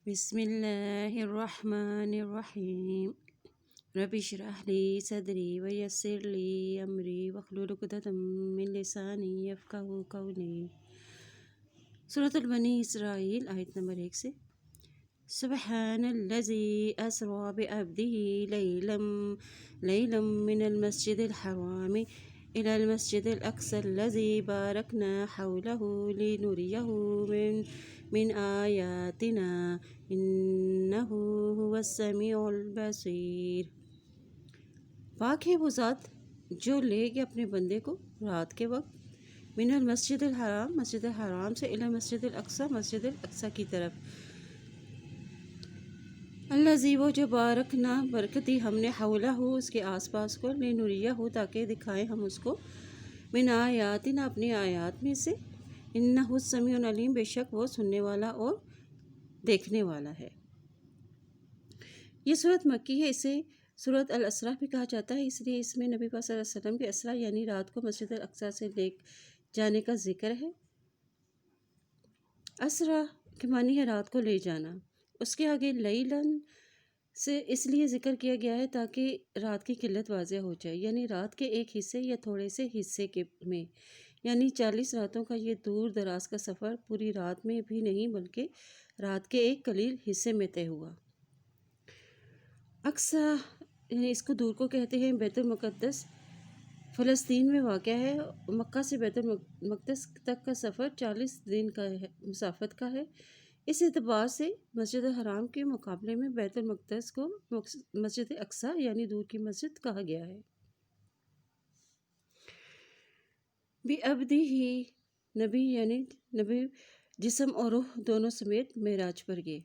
بسم اللہ الرحمن الرحیم رب اشرح لی صدری ویسر لی امری واحلل عقدۃ من لسانی یفقہوا قولی۔ سورۃ البنی اسرائیل آیت نمبر 1 سے۔ سبحان الذی اسری بعبدہ لیلا من المسجد الحرام إلى المسجد الأقصى الذي باركنا حوله لنريه من آياتنا إنه هو السميع البصير۔ پاک ہے وہ ذات جو لے گیا اپنے بندے کو رات کے وقت من المسجد الحرام، مسجد الحرام سے، إلى مسجد الأقصى، مسجد الاقصی کی طرف، الذی وہ جو بارکنا برکت دی ہم نے حولہ اس کے آس پاس کو، لنریہ تاکہ دکھائیں ہم اس کو، من آیاتنا اپنی آیات میں سے، انہ السمیع العلیم بے شک وہ سننے والا اور دیکھنے والا ہے۔ یہ صورت مکی ہے، اسے سورۃ الاسراء بھی کہا جاتا ہے، اس لیے اس میں نبی پاک صلی اللہ علیہ وسلم کے اسراء یعنی رات کو مسجد الاقصی سے لے جانے کا ذکر ہے۔ اسراء کے معنی ہے رات کو لے جانا۔ اس کے آگے لیلاً سے اس لیے ذکر کیا گیا ہے تاکہ رات کی قلت واضح ہو جائے، یعنی رات کے ایک حصے یا تھوڑے سے حصے میں، یعنی 40 راتوں کا یہ دور دراز کا سفر پوری رات میں بھی نہیں بلکہ رات کے ایک قلیل حصے میں طے ہوا۔ اقصی یعنی اس کو دور کو کہتے ہیں۔ بیت المقدس فلسطین میں واقع ہے۔ مکہ سے بیت المقدس تک کا سفر 40 دن کا مسافت کا ہے۔ اس اعتبار سے مسجد الحرام کے مقابلے میں بیت المقدس کو مسجد اقصی یعنی دور کی مسجد کہا گیا ہے۔ بعبدہ نبی یعنی نبی جسم اور روح دونوں سمیت معراج پر گئے۔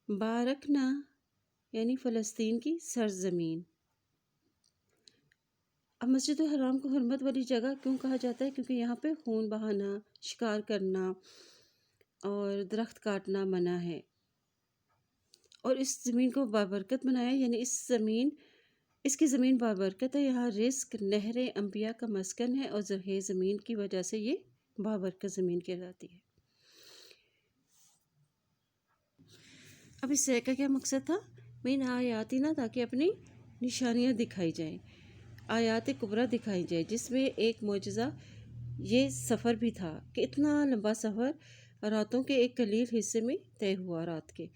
بارکنا یعنی فلسطین کی سرزمین۔ اب مسجد الحرام کو حرمت والی جگہ کیوں کہا جاتا ہے؟ کیونکہ یہاں پہ خون بہانا، شکار کرنا اور درخت کاٹنا منع ہے، اور اس زمین کو بابرکت بنایا، یعنی اس کی زمین بابرکت ہے، یہاں رزق، نہریں، انبیاء کا مسکن ہے، اور زرعی زمین کی وجہ سے یہ بابرکت زمین کہلاتی ہے۔ اب اس سے کا کیا مقصد تھا؟ من آیاتنا، تاکہ اپنی نشانیاں دکھائی جائیں، آیات کبریٰ دکھائی جائیں، جس میں ایک معجزہ یہ سفر بھی تھا کہ اتنا لمبا سفر راتوں کے ایک قلیل حصے میں طے ہوا۔ رات کے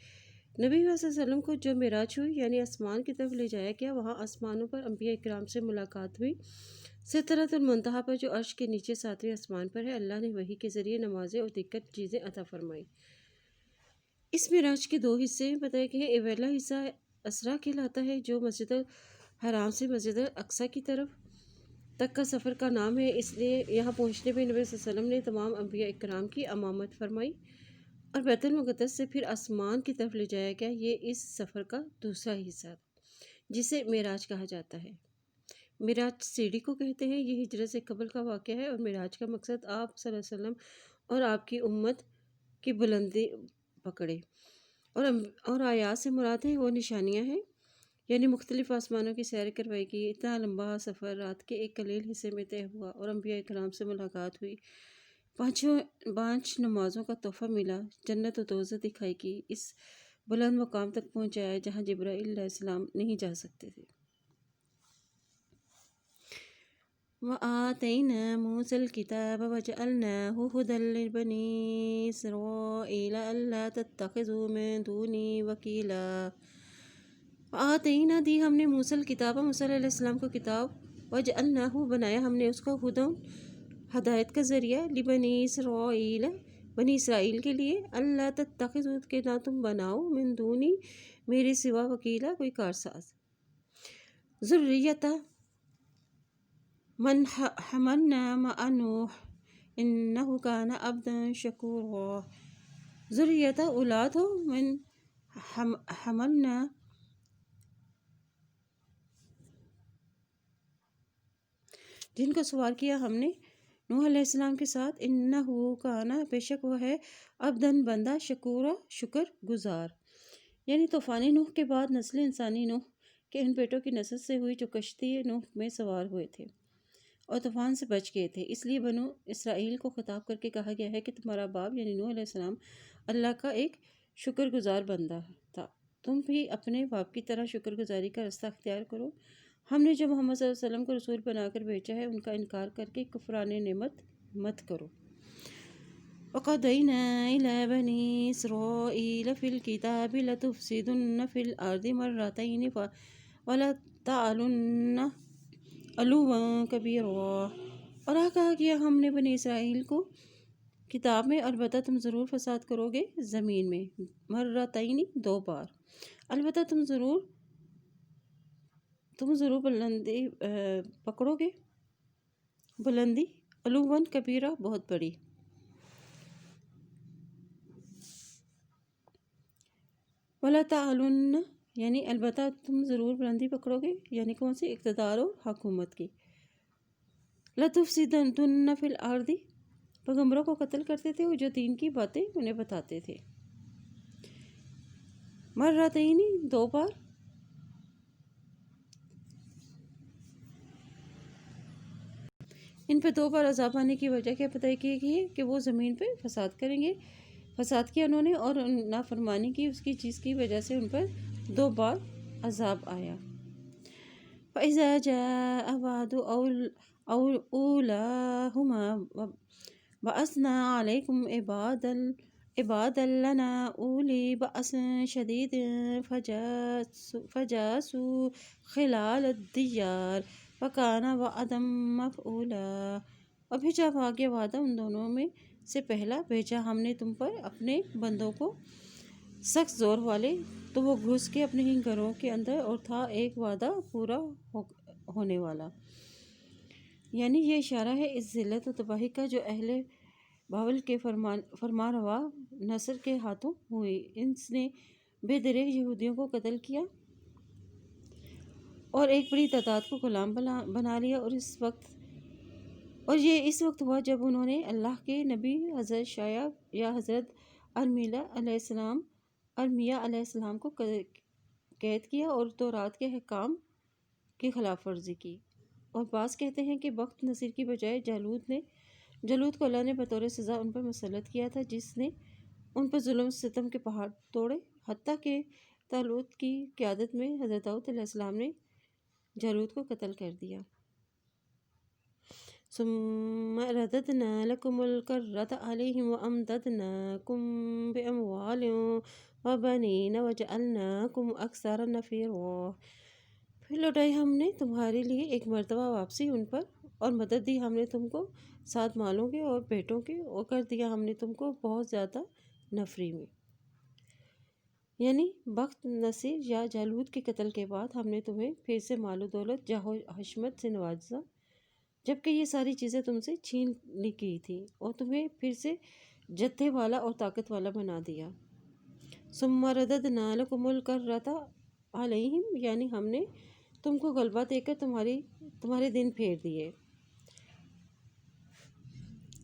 نبی صلی اللہ علیہ وسلم کو جو معراج ہوئی یعنی آسمان کی طرف لے جایا گیا، وہاں آسمانوں پر انبیاء اکرام سے ملاقات ہوئی۔ سدرۃ المنتہا پر جو عرش کے نیچے 7ویں آسمان پر ہے، اللہ نے وحی کے ذریعے نمازیں اور دیگر چیزیں عطا فرمائیں۔ اس معراج کے 2 حصے میں بتایا گیا ہے۔ اولا حصہ اسراء کہلاتا ہے، جو مسجد الحرام سے مسجد الاقصی کی طرف تک کا سفر کا نام ہے، اس لیے یہاں پہنچنے پہ نبی صلی اللہ علیہ وسلم نے تمام انبیاء اکرام کی امامت فرمائی، اور بیت المقدس سے پھر آسمان کی طرف لے جایا گیا۔ یہ اس سفر کا دوسرا حصہ جسے معراج کہا جاتا ہے۔ معراج سیڑھی کو کہتے ہیں، یہ ہجرت سے قبل کا واقعہ ہے، اور معراج کا مقصد آپ صلی اللہ علیہ وسلم اور آپ کی امت کی بلندی پکڑے، اور آیات سے مراد ہیں وہ نشانیاں ہیں، یعنی مختلف آسمانوں کی سیر کروائی گئی، اتنا لمبا سفر رات کے ایک قلیل حصے میں طے ہوا، اور انبیاء اکرام سے ملاقات ہوئی، 5 نمازوں کا تحفہ ملا، جنت و دوزخ دکھائی گئی، اس بلند مقام تک پہنچایا جہاں جبرائیل علیہ السلام نہیں جا سکتے تھے۔ وَآتَيْنَا مُوسَى الْكِتَابَ وَجَعَلْنَاهُ هُدًى لِبَنِي إِسْرَائِيلَ أَلَّا تَتَّخِذُوا مِن دُونِي وَكِيلًا۔ وَآتَيْنَا دی ہم نے موسیٰ الکتاب، موسیٰ علیہ السلام کو کتاب، وَجَعَلْنَاهُ بنایا ہم نے اس کو ہدًى ہدایت کا ذریعہ، لِبَنِي إِسْرَائِيلَ بنی اسرائیل کے لیے، اللہ تتخذوا کہ نہ تم بناؤ، من دونی میرے سوا، وکیلا کوئی کارساز، ذریۃ من حملنا مع نوح انہ کان عبدا شکورا۔ ذریۃ اولاد ہو، من حملنا جن کو سوار کیا ہم نے نوح علیہ السلام کے ساتھ، انہ کانا بے شک وہ ہے، عبداً بندہ، شکورا شکر گزار، یعنی طوفان نوح کے بعد نسل انسانی نوح کے ان بیٹوں کی نسل سے ہوئی جو کشتی نوح میں سوار ہوئے تھے اور طوفان سے بچ گئے تھے۔ اس لیے بنو اسرائیل کو خطاب کر کے کہا گیا ہے کہ تمہارا باپ یعنی نوح علیہ السلام اللہ کا ایک شکر گزار بندہ تھا۔ تم بھی اپنے باپ کی طرح شکر گزاری کا راستہ اختیار کرو۔ ہم نے جو محمد صلی اللہ علیہ وسلم کو رسول بنا کر بھیجا ہے ان کا انکار کر کے کفران نعمت مت کرو۔ وَقَضَيْنَا إِلَىٰ بَنِي إِسْرَائِيلَ فِي الْكِتَابِ لَتُفْسِدُنَّ فِي الْأَرْضِ مَرَّتَيْنِ وَلَتَعْلُنَّ عُلُوًّا كَبِيرًا۔ اور کہا کیا ہم نے بنی اسرائیل کو کتاب میں، البتہ تم ضرور فساد کرو گے زمین میں، مرتین 2 بار، البتہ تم ضرور بلندی پکڑو گے، بلندی، علوًا کبیرہ، بہت بڑی۔ وَلَتَعْلُنَّ یعنی البتہ تم ضرور بلندی پکڑو گے، یعنی کون سی؟ اقتدار اور حکومت کی۔ لَتُفْسِدُنَّ فِي الْأَرْضِ پیغمبروں کو قتل کرتے تھے اور جو دین کی باتیں انہیں بتاتے تھے۔ مرتین 2 بار، ان پہ 2 بار عذاب آنے کی وجہ کیا بتائی کی گئی ہے کہ وہ زمین پہ فساد کریں گے، فساد کیا انہوں نے اور نافرمانی کی اس کی چیز کی وجہ سے ان پر 2 بار عذاب آیا۔ فَإِذَا جَاءَ وَعْدُ أُولَاهُمَا بَعَثْنَا عَلَيْكُمْ عِبَادًا لَنَا أُولِي بَأْسٍ شَدِيدٍ فَجَاسُوا خِلَالَ الدِّيَارِ وَكَانَ وَعْدًا مَفْعُولًا۔ اور پھر جب آ گیا وعدہ ان دونوں میں سے پہلا، بھیجا ہم نے تم پر اپنے بندوں کو سخت زور والے، تو وہ گھس کے اپنے ہی گھروں کے اندر، اور تھا ایک وعدہ پورا ہونے والا۔ یعنی یہ اشارہ ہے اس ذلت و تباہی کا جو اہل بابل کے فرمانروا نصر کے ہاتھوں ہوئی۔ اس نے بے دریغ یہودیوں کو قتل کیا اور ایک بڑی تعداد کو غلام بنا لیا، اور یہ اس وقت ہوا جب انہوں نے اللہ کے نبی حضرت شعیب یا حضرت ارمیہ علیہ السلام کو قید کیا اور تورات کے احکام کی خلاف ورزی کی۔ اور بعض کہتے ہیں کہ بخت نصیر کی بجائے جالوت کو اللہ نے بطور سزا ان پر مسلط کیا تھا، جس نے ان پر ظلم ستم کے پہاڑ توڑے، حتیٰ کہ طالوت کی قیادت میں حضرت داؤد علیہ السلام نے جالوت کو قتل کر دیا۔ ثم رددنا لكم الكرة عليهم وأمددناكم بأموال وبنين وجعلناكم أكثر نفيرا۔ پھر لوٹائی ہم نے تمہارے لیے ایک مرتبہ واپسی ان پر، اور مدد دی ہم نے تم کو ساتھ مالوں کے اور بیٹوں کے، اور کر دیا ہم نے تم کو بہت زیادہ نفری میں۔ یعنی بخت نصیر یا جالوت کے قتل کے بعد ہم نے تمہیں پھر سے مال و دولت، جاہ و حشمت سے نوازا، جبکہ یہ ساری چیزیں تم سے چھین لی گئی تھیں، اور تمہیں پھر سے جتھے والا اور طاقت والا بنا دیا۔ ثم رددنا لكم الكرة عليهم یعنی ہم نے تم کو غلبہ دے کر تمہارے دن پھیر دیے،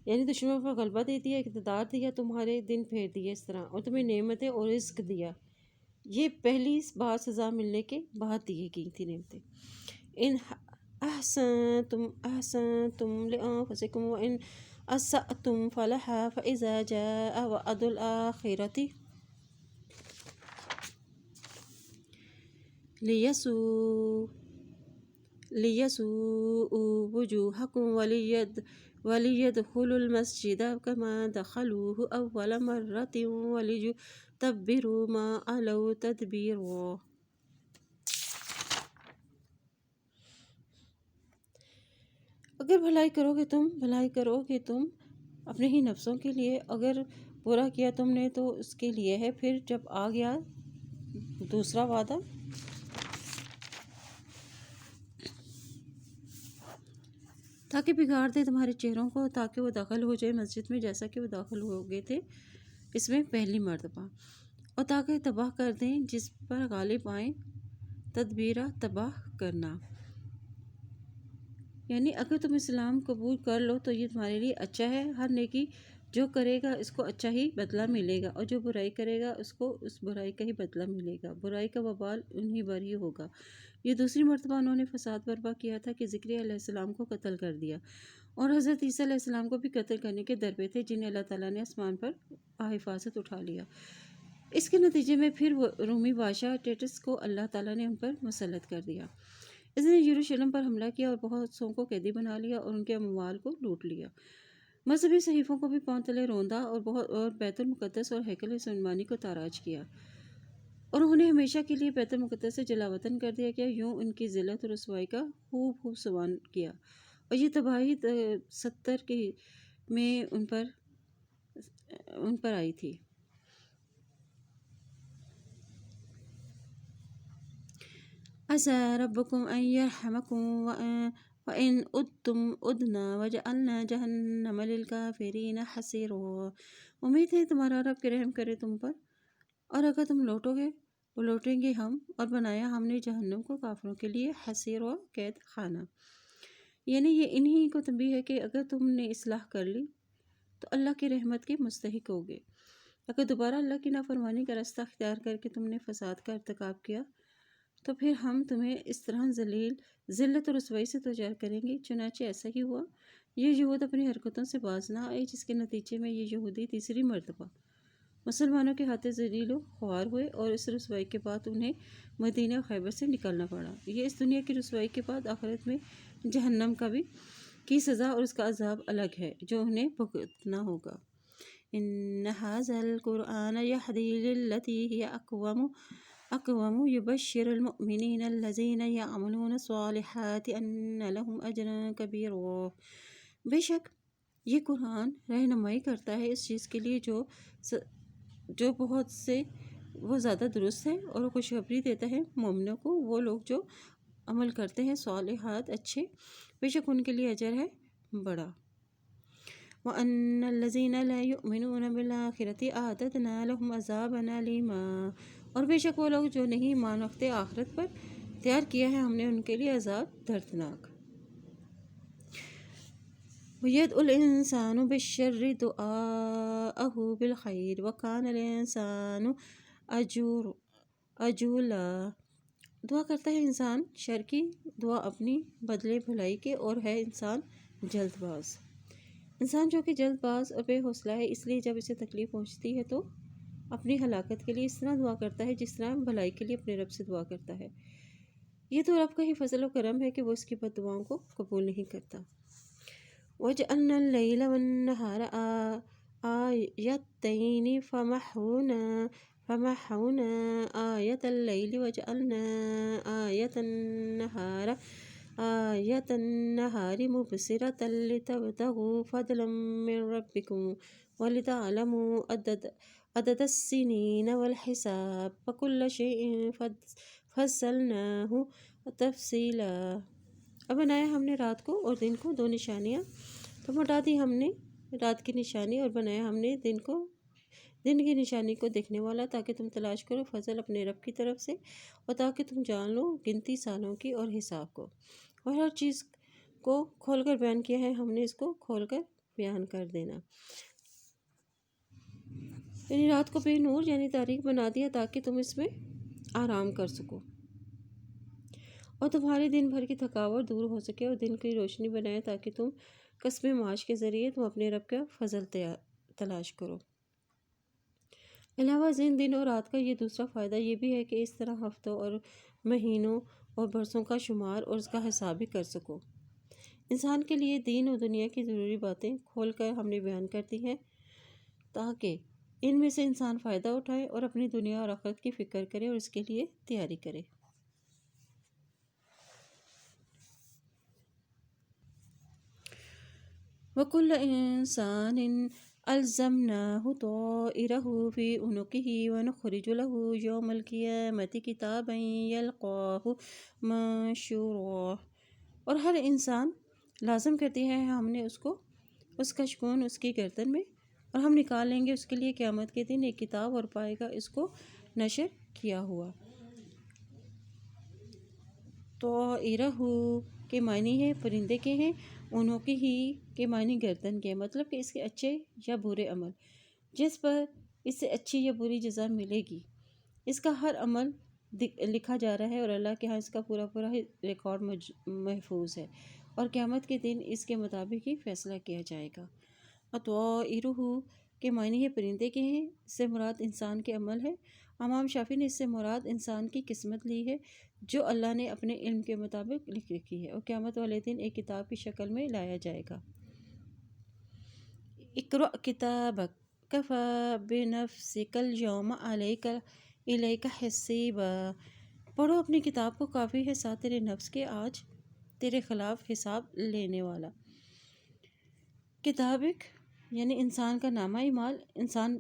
یعنی دشمنوں پر غلبہ دے دیا، اقتدار دیا، تمہارے دن پھیر دیے اس طرح، اور تمہیں نعمتیں اور رزق دیا۔ یہ پہلی بار سزا ملنے کے بعد دی گئی تھی نعمتیں۔ ان احسنتم لانفسکم وان اسأتم فلها فاذا جاء وعد الآخرة ليسوءوا وجوهكم وليدخلوا المسجد كما دخلوه أول مرة وليتبروا ما علوا تدبيرا۔ اگر بھلائی کرو گے تم اپنے ہی نفسوں کے لیے، اگر برا کیا تم نے تو اس کے لیے ہے۔ پھر جب آ گیا دوسرا وعدہ، تاکہ بگاڑ دے تمہارے چہروں کو، تاکہ وہ داخل ہو جائے مسجد میں جیسا کہ وہ داخل ہو گئے تھے اس میں پہلی مرتبہ، اور تاکہ تباہ کر دیں جس پر غالب آئیں، تدبیرہ تباہ کرنا۔ یعنی اگر تم اسلام قبول کر لو تو یہ تمہارے لیے اچھا ہے، ہر نیکی جو کرے گا اس کو اچھا ہی بدلہ ملے گا، اور جو برائی کرے گا اس کو اس برائی کا ہی بدلہ ملے گا، برائی کا وبال انہی پر ہی ہوگا۔ یہ دوسری مرتبہ انہوں نے فساد برپا کیا تھا کہ زکریا علیہ السلام کو قتل کر دیا، اور حضرت عیسیٰ علیہ السلام کو بھی قتل کرنے کے در پہ تھے، جنہیں اللہ تعالیٰ نے آسمان پر حفاظت اٹھا لیا۔ اس کے نتیجے میں پھر وہ رومی بادشاہ ٹیٹس کو اللہ تعالیٰ نے ان پر مسلط کر دیا۔ اس نے یروشلم پر حملہ کیا اور بہت سو کو قیدی بنا لیا اور ان کے اموال کو لوٹ لیا۔ مذہبی صحیفوں کو بھی پاؤں تلے روندا اور بیت المقدس اور ہیکل سلیمانی کو تاراج کیا، اور انہیں ہمیشہ کے لیے بیت المقدس سے جلا وطن کر دیا گیا۔ یوں ان کی ذلت اور رسوائی کا خوب سوان کیا، اور یہ تباہی 70 کے میں ان پر آئی تھی۔ عَسَىٰ رَبُّكُمْ أَن يَرْحَمَكُمْ وَإِنْ عُدْتُمْ عُدْنَا وَجَعَلْنَا جَهَنَّمَ لِلْكَافِرِينَ حَصِيرًا۔ امید ہے تمہارا رب کہ رحم کرے تم پر، اور اگر تم لوٹو گے تو لوٹیں گے ہم، اور بنایا ہم نے جہنم کو کافروں کے لیے حصیر و قید خانہ۔ یعنی یہ انہی کو تنبیہ ہے کہ اگر تم نے اصلاح کر لی تو اللہ کی رحمت کے مستحق ہوگے، اگر دوبارہ اللہ کی نافرمانی کا راستہ اختیار کر کے تم نے فساد کا ارتکاب کیا تو پھر ہم تمہیں اس طرح ذلت اور رسوائی سے دوچار کریں گے۔ چنانچہ ایسا ہی ہوا۔ یہ یہود اپنی حرکتوں سے باز نہ آئے، جس کے نتیجے میں یہ یہودی تیسری مرتبہ مسلمانوں کے ہاتھ ذلیل و خوار ہوئے، اور اس رسوائی کے بعد انہیں مدینہ و خیبر سے نکلنا پڑا۔ یہ اس دنیا کی رسوائی کے بعد آخرت میں جہنم کی سزا اور اس کا عذاب الگ ہے جو انہیں بھگتنا ہوگا۔ ان ھذا القرآن یہدی للتی ہی اقوم یبشر المؤمنین الذین یعملون الصالحات ان لهم اجرا کبیرا۔ بے شک یہ قرآن رہنمائی کرتا ہے اس چیز کے لیے جو بہت سے وہ زیادہ درست ہے، اور خوشخبری دیتا ہے مومنوں کو، وہ لوگ جو عمل کرتے ہیں صالحات اچھے، بے شک ان کے لیے اجر ہے بڑا۔ وَأَنَّ الَّذِينَ لَا يُؤْمِنُونَ بِالْآخِرَةِ أَعْتَدْنَا لَهُمْ عَذَابًا أَلِيمًا۔ اور بے شک وہ لوگ جو نہیں ایمان رکھتے آخرت پر، تیار کیا ہے ہم نے ان کے لیے عذاب دردناک۔ وَيَدْعُ الْإِنسَانُ بِالشَّرِّ دُعَاءَهُ بِالْخَيْرِ وَكَانَ الْإِنسَانُ عَجُولًا۔ دعا کرتا ہے انسان شر کی دعا اپنی بدلے بھلائی کے، اور ہے انسان جلد باز۔ انسان جو کہ جلد باز اور بے حوصلہ ہے، اس لیے جب اسے تکلیف پہنچتی ہے تو اپنی ہلاکت کے لیے اس طرح دعا کرتا ہے جس طرح بھلائی کے لیے اپنے رب سے دعا کرتا ہے۔ یہ تو رب کا ہی فضل و کرم ہے کہ وہ اس کی بد دعاؤں کو قبول نہیں کرتا۔ وَجَعَلْنَا اللَّيْلَ وَالنَّهَارَ آيَتَيْنِ فَمَحَوْنَا آيَةَ اللَّيْلِ وَجَعَلْنَا آيَةَ النَّهَارِ مُبْصِرَةً لِتَبْتَغُوا فَضْلًا مِّن رَّبِّكُمْ وَلِتَعْلَمُوا عَدَدَ السِّنِينَ وَالْحِسَابَ وَكُلَّ شَيْءٍ فَصَّلْنَاهُ تَفْصِيلًا۔ اب بنایا ہم نے رات کو اور دن کو دو نشانیاں، تو مٹا دی ہم نے رات کی نشانی، اور بنایا ہم نے دن کی نشانی کو دیکھنے والا، تاکہ تم تلاش کرو فضل اپنے رب کی طرف سے، اور تاکہ تم جان لو گنتی سالوں کی اور حساب کو۔ اور ہر چیز کو کھول کر بیان کیا ہے ہم نے، اس کو کھول کر بیان کر دینا۔ یعنی رات کو بے نور یعنی تاریک بنا دیا تاکہ تم اس میں آرام کر سکو، اور تمہارے دن بھر کی تھکاوٹ دور ہو سکے، اور دن کی روشنی بنائے تاکہ تم کسب معاش کے ذریعے تم اپنے رب کا فضل تلاش کرو۔ علاوہ ازیں دن اور رات کا یہ دوسرا فائدہ یہ بھی ہے کہ اس طرح ہفتوں اور مہینوں اور برسوں کا شمار اور اس کا حساب بھی کر سکو۔ انسان کے لیے دین اور دنیا کی ضروری باتیں کھول کر ہم نے بیان کر دی ہیں، تاکہ ان میں سے انسان فائدہ اٹھائے اور اپنی دنیا اور آخرت کی فکر کرے اور اس کے لیے تیاری کرے۔ وَكُلَّ إِنسَانٍ أَلْزَمْنَاهُ طَائِرَهُ فِي عُنُقِهِ وَنُخْرِجُ لَهُ يَوْمَ الْقِيَامَةِ كِتَابًا يَلْقَاهُ مَنشُورًا۔ اور ہر انسان لازم کر دیا ہے ہم نے اس کو اس کا شگون اس کی گردن میں، اور ہم نکال لیں گے اس کے لیے قیامت کے دن ایک کتاب، اور پائے گا اس کو نشر کیا ہوا۔ طَائِرَهُ کے معنی ہے پرندے کے ہیں، عُنُقِهِ کے معنی گردن کے، مطلب کہ اس کے اچھے یا برے عمل، جس پر اس سے اچھی یا بری جزا ملے گی، اس کا ہر عمل لکھا جا رہا ہے، اور اللہ کے ہاں اس کا پورا ریکارڈ محفوظ ہے، اور قیامت کے دن اس کے مطابق ہی فیصلہ کیا جائے گا۔ اطوائرہ کے معنی ہے پرندے کے ہیں، اس سے مراد انسان کے عمل ہے۔ امام شافعی نے اس سے مراد انسان کی قسمت لی ہے جو اللہ نے اپنے علم کے مطابق لکھ رکھی ہے اور قیامت والے دن ایک کتاب کی شکل میں لایا جائے گا۔ اقرأ کتابک کفی بنفسک اليوم الیک حسیبا، پڑھو اپنی کتاب کو، کافی ہے ساتھ تیرے نفس کے آج تیرے خلاف حساب لینے والا۔ کتابک یعنی انسان کا نامہ اعمال، انسان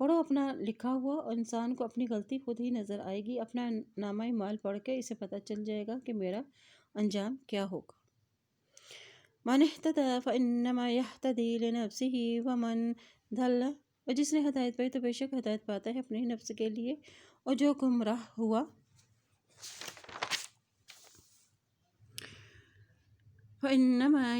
پڑھو اپنا لکھا ہوا، اور انسان کو اپنی غلطی خود ہی نظر آئے گی۔ اپنا نامہ اعمال پڑھ کے اسے پتہ چل جائے گا کہ میرا انجام کیا ہوگا۔ من اہتدی فانما یہتدی لنفسہ ومن ضل، اور جس نے ہدایت پائی تو بے شک ہدایت پاتا ہے اپنے نفس کے لیے، اور جو گمراہ ہوا فانما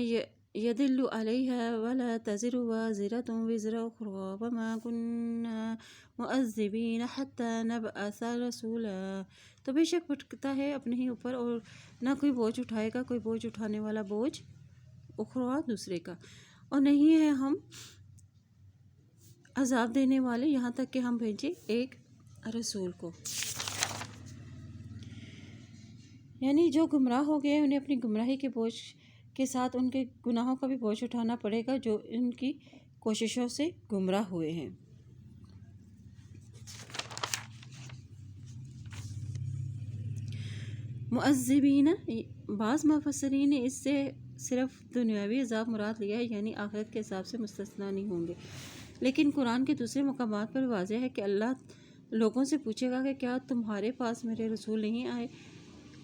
یضل علیہا ولا تزر وازرۃ وزر اخری وما کنا معذبین حتی نبعث رسولا، تو بے شک بھٹکتا ہے اپنے ہی اوپر، اور نہ کوئی بوجھ اٹھائے گا کوئی بوجھ اٹھانے والا بوجھ اخری دوسرے کا، اور نہیں ہے ہم عذاب دینے والے یہاں تک کہ ہم بھیجیں ایک رسول کو۔ یعنی جو گمراہ ہو گئے انہیں اپنی گمراہی کے بوجھ کے ساتھ ان کے گناہوں کا بھی بوجھ اٹھانا پڑے گا جو ان کی کوششوں سے گمراہ ہوئے ہیں۔ معذبین، بعض مفسرین نے اس سے صرف دنیاوی عذاب مراد لیا ہے، یعنی آخرت کے عذاب سے مستثنیٰ نہیں ہوں گے، لیکن قرآن کے دوسرے مقامات پر واضح ہے کہ اللہ لوگوں سے پوچھے گا کہ کیا تمہارے پاس میرے رسول نہیں آئے۔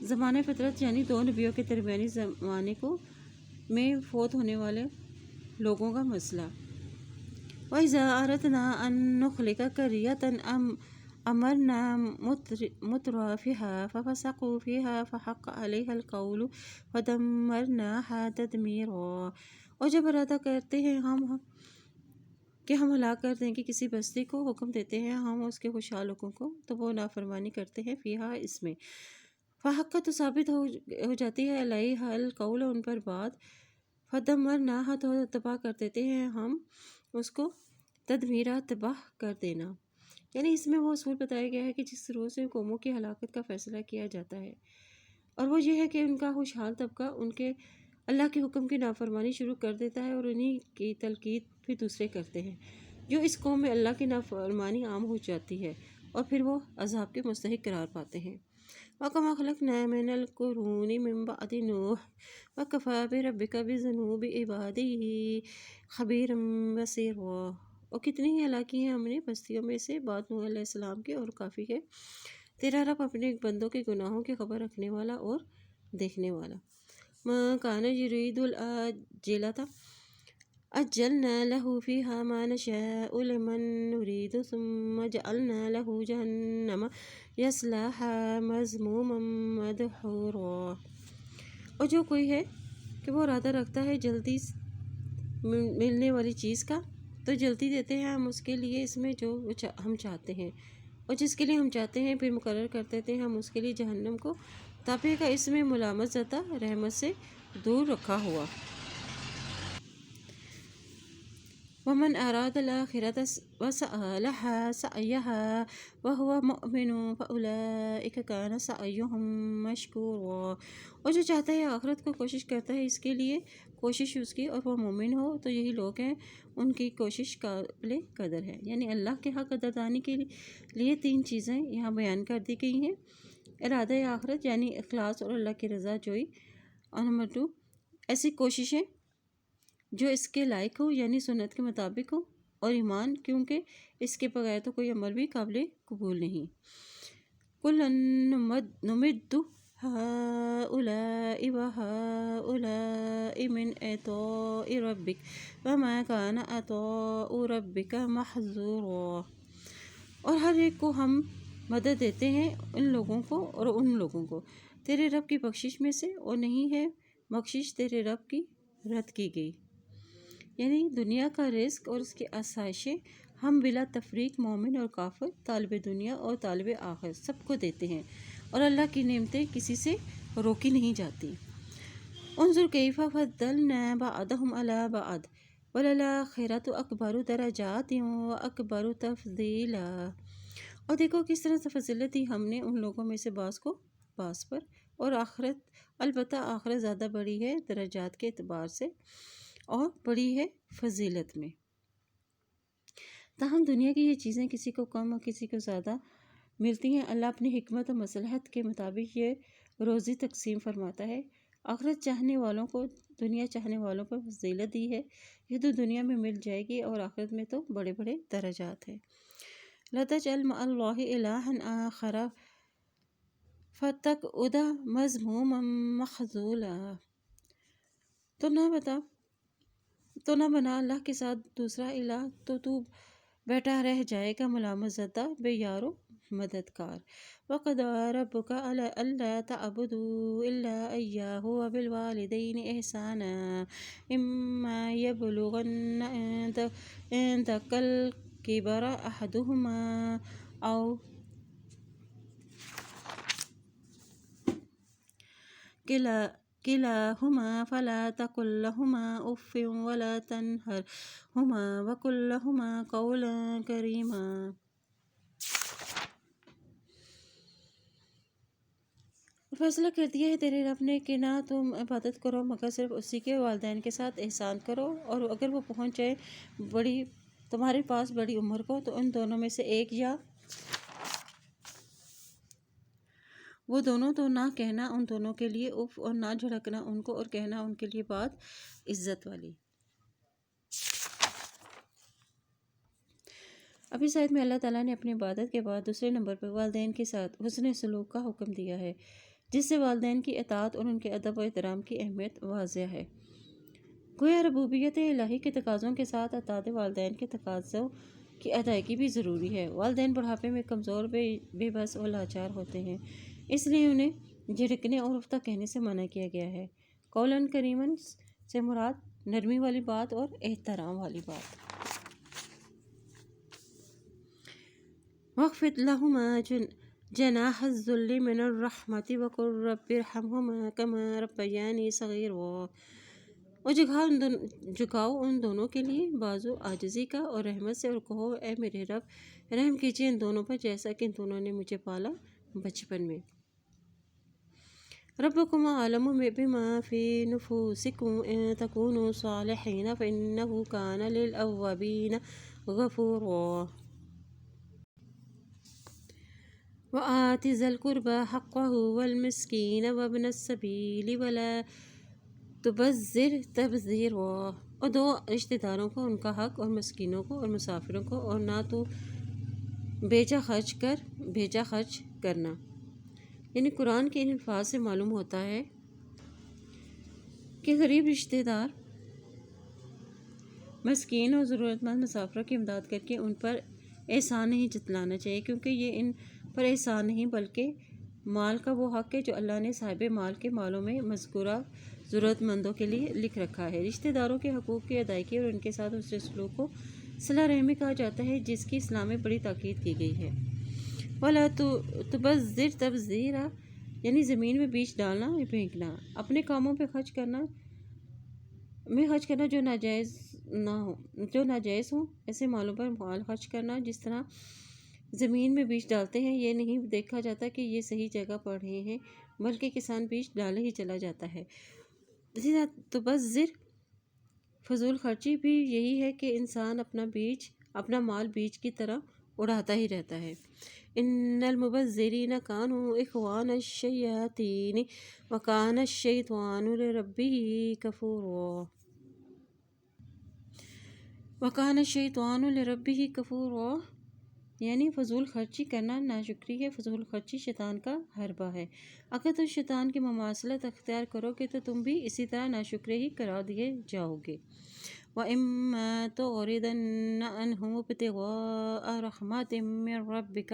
زمانہ فطرت یعنی دو نبیوں کے درمیانی زمانے میں فوت ہونے والے لوگوں کا مسئلہ۔ وَإِذَا أَرَدْنَا أَن نُخْلِقَ قَرْيَةً أَمَرْنَا مُتْرَفِيهَا فَفَسَقُوا فِيهَا فَحَقَّ عَلَيْهَا الْقَوْلُ فَدَمَّرْنَاهَا تَدْمِيرًا، اور جب ارادہ کرتے ہیں ہم کہ ہم ہلاک کر دیں گے کسی بستی کو، حکم دیتے ہیں ہم اس کے خوشحال لوگوں کو تو وہ نافرمانی کرتے ہیں، فیہا اس میں، فحق تو ثابت ہو جاتی ہے، علیہا القول ان پر بات، فدمرناہا تو تباہ کر دیتے ہیں ہم اس کو، تدمیرا تباہ کر دینا، یعنی اس میں وہ اصول بتایا گیا ہے کہ جس روح سے قوموں کی ہلاکت کا فیصلہ کیا جاتا ہے، اور وہ یہ ہے کہ ان کا خوشحال طبقہ ان کے اللہ کے حکم کی نافرمانی شروع کر دیتا ہے، اور انہی کی تلقین پھر دوسرے کرتے ہیں، جو اس قوم میں اللہ کی نافرمانی عام ہو جاتی ہے، اور پھر وہ عذاب کے مستحق قرار پاتے ہیں۔ وَكَمَا خَلَقْنَا مِنَ الْقُرُونِ مِن بَعْدِ نُوحٍ وَكَفَىٰ بِرَبِّكَ بِذُنُوبِ عِبَادِهِ خَبِيرًا بَصِيرًا، اور کتنی ہی ہلاکی ہیں ہم نے بستیوں میں سے بعد نوح علیہ السلام کے، اور کافی ہے تیرا رب اپنے بندوں کے گناہوں کی خبر رکھنے والا اور دیکھنے والا۔ مَا كَانَ يُرِيدُ الْعَاجِلَةَ عَجَّلْنَا لَهُ فِيهَا مَا نَشَاءُ لِمَن نُّرِيدُ ثُمَّ جَعَلْنَا لَهُ جَهَنَّمَ يَصْلَاهَا مَذْمُومًا مَدْحُورًا، اور جو کوئی ہے کہ وہ ارادہ رکھتا ہے جلدی ملنے والی چیز کا تو جلدی دیتے ہیں ہم اس کے لیے اس میں جو ہم چاہتے ہیں، اور جس کے لیے ہم چاہتے ہیں پھر مقرر کر دیتے ہیں ہم اس کے لیے جہنم کو تاپے کا، اس میں ملامت زدہ رحمت سے دور رکھا ہوا۔ وَمَنْ أَرَادَ الْآخِرَةَ وَسَعَىٰ لَهَا سَعْيَهَا وَهُوَ مُؤْمِنٌ فَأُولَٰئِكَ كَانَ سَعْيُهُمْ مَشْكُورًا، اور جو چاہتا ہے آخرت کو کوشش کرتا ہے اس کے لیے کوشش اس کی، اور وہ مومن ہو تو یہی لوگ ہیں ان کی کوشش قابل قدر ہے۔ یعنی اللہ کے حق قدردانی کے لیے تین چیزیں یہاں بیان کر دی گئی ہیں: ارادہ آخرت یعنی اخلاص اور اللہ کی رضا جوئی، اور نمبر 2 ایسی کوششیں جو اس کے لائق ہو یعنی سنت کے مطابق ہو، اور ایمان کیونکہ اس کے بغیر تو کوئی عمل بھی قابل قبول نہیں۔ کُلًّا نُمِدُّ هَٰؤُلَاءِ وَهَٰؤُلَاءِ مِنْ عَطَاءِ رَبِّكَ وَمَا كَانَ عَطَاءُ رَبِّكَ مَحْظُورًا، اور ہر ایک کو ہم مدد دیتے ہیں، ان لوگوں کو اور ان لوگوں کو تیرے رب کی بخشش میں سے، اور نہیں ہے بخشش تیرے رب کی رد کی گئی، یعنی دنیا کا رزق اور اس کی آسائشیں ہم بلا تفریق مومن اور کافر، طالب دنیا اور طالب آخرت سب کو دیتے ہیں، اور اللہ کی نعمتیں کسی سے روکی نہیں جاتی۔ انظر کیف فضلنا بعضهم علی بعض وللآخرۃ اکبر درجات واکبر تفضیلا۔ اور دیکھو کس طرح سے فضیلت دی ہم نے ان لوگوں میں سے بعض کو بعض پر، اور آخرت، البتہ آخرت زیادہ بڑی ہے درجات کے اعتبار سے اور بڑی ہے فضیلت میں۔ تاہم دنیا کی یہ چیزیں کسی کو کم اور کسی کو زیادہ ملتی ہیں۔ اللہ اپنی حکمت و مصلحت کے مطابق یہ روزی تقسیم فرماتا ہے۔ آخرت چاہنے والوں کو دنیا چاہنے والوں پر فضیلت دی ہے۔ یہ تو دنیا میں مل جائے گی اور آخرت میں تو بڑے بڑے درجات ہیں۔ لا تجعل مع اللہ الہا آخر فتقعد مذموما مخذولا۔ تو نہ بنا اللہ کے ساتھ دوسرا الہ، تو بیٹھا رہ جائے گا ملامت زدہ، بے یار و مددگار۔ وَقَضَىٰ رَبُّكَ أَلَّا تَعْبُدُوا إِلَّا إِيَّاهُ وَبِالْوَالِدَيْنِ إِحْسَانًا إِمَّا يَبْلُغَنَّ عِندَكَ الْكِبَرَ أَحَدُهُمَا أَوْ كلاهما فلا تقل لهما اف ولا تنهرهما وقل لهما قولا كريما۔ فیصلہ کر دیا ہے تیرے رب نے کہ نہ تم عبادت کرو مگر صرف اسی کے، والدین کے ساتھ احسان کرو، اور اگر وہ پہنچ جائے تمہارے پاس بڑی عمر کو تو ان دونوں میں سے ایک یا وہ دونوں، تو نہ کہنا ان دونوں کے لیے اف اور نہ جھڑکنا ان کو، اور کہنا ان کے لیے بات عزت والی۔ ابھی ساتھ میں اللہ تعالیٰ نے اپنی عبادت کے بعد دوسرے نمبر پر والدین کے ساتھ حسن سلوک کا حکم دیا ہے، جس سے والدین کی اطاعت اور ان کے ادب و احترام کی اہمیت واضح ہے۔ گویا ربوبیت الہی کے تقاضوں کے ساتھ اطاعت والدین کے تقاضوں کی ادائیگی بھی ضروری ہے۔ والدین بڑھاپے میں کمزور، بے بس اور لاچار ہوتے ہیں، اس لیے انہیں جھڑکنے اور افتہ کہنے سے منع کیا گیا ہے۔ قولاً کریماً سے مراد نرمی والی بات اور احترام والی بات۔ وَاخْفِضْ لَهُمَا جَنَاحَ الذُّلِّ مِنَ الرَّحْمَةِ وَقُلْ رَبِّ ارْحَمْهُمَا كَمَا رَبَّيَانِي صَغِيرًا۔ اور جھکاؤ ان دونوں کے لیے بازو عاجزی کا اور رحمت سے، اور کہو اے میرے رب رحم کیجیے ان دونوں پر جیسا کہ ان دونوں نے مجھے پالا بچپن میں۔ ربکم اعلم بما فی نفوسکم ان تکونوا صالحین فانہ کان للأوابین غفورا۔ وآت ذا القربى حقه والمسکین وابن السبیل ولا تبذر تبذیرا۔ اور دو رشتہ داروں کو ان کا حق، اور مسکینوں کو اور مسافروں کو، اور نہ تو بیجا خرچ کرنا۔ یعنی قرآن کے ان الفاظ سے معلوم ہوتا ہے کہ غریب رشتہ دار، مسکین اور ضرورت مند مسافروں کی امداد کر کے ان پر احسان نہیں جتلانا چاہیے، کیونکہ یہ ان پر احسان نہیں بلکہ مال کا وہ حق ہے جو اللہ نے صاحب مال کے مالوں میں مذکورہ ضرورت مندوں کے لیے لکھ رکھا ہے۔ رشتہ داروں کے حقوق کی ادائیگی اور ان کے ساتھ حسن سلوک کو صلہ رحمی کہا جاتا ہے، جس کی اسلام میں بڑی تاکید کی گئی ہے۔ وَلَا تُبَذِّرْ تَبْذِيرًا، یعنی زمین میں بیج ڈالنا یا پھینکنا، اپنے کاموں پہ خرچ کرنا جو ناجائز ہوں، ایسے مالوں پر مال خرچ کرنا جس طرح زمین میں بیج ڈالتے ہیں، یہ نہیں دیکھا جاتا کہ یہ صحیح جگہ پڑ رہے ہیں، بلکہ کسان بیج ڈالے ہی چلا جاتا ہے۔ اسی طرح تبذر فضول خرچی بھی یہی ہے کہ انسان اپنا مال بیج کی طرح اڑاتا ہی رہتا ہے۔ ان المبذرین کانوا اخوان الشیاطین وکان الشیطان لربہ کفورا۔ یعنی فضول خرچی کرنا ناشکری ہے، فضول خرچی شیطان کا حربہ ہے۔ اگر تم شیطان کی مماثلت اختیار کرو گے تو تم بھی اسی طرح ناشکرے ہی قرار دیے جاؤ گے۔ وَإِمَّا تُعْرِضَنَّ عَنْهُمُ ابْتِغَاءَ رَحْمَةٍ مِّن رَّبِّكَ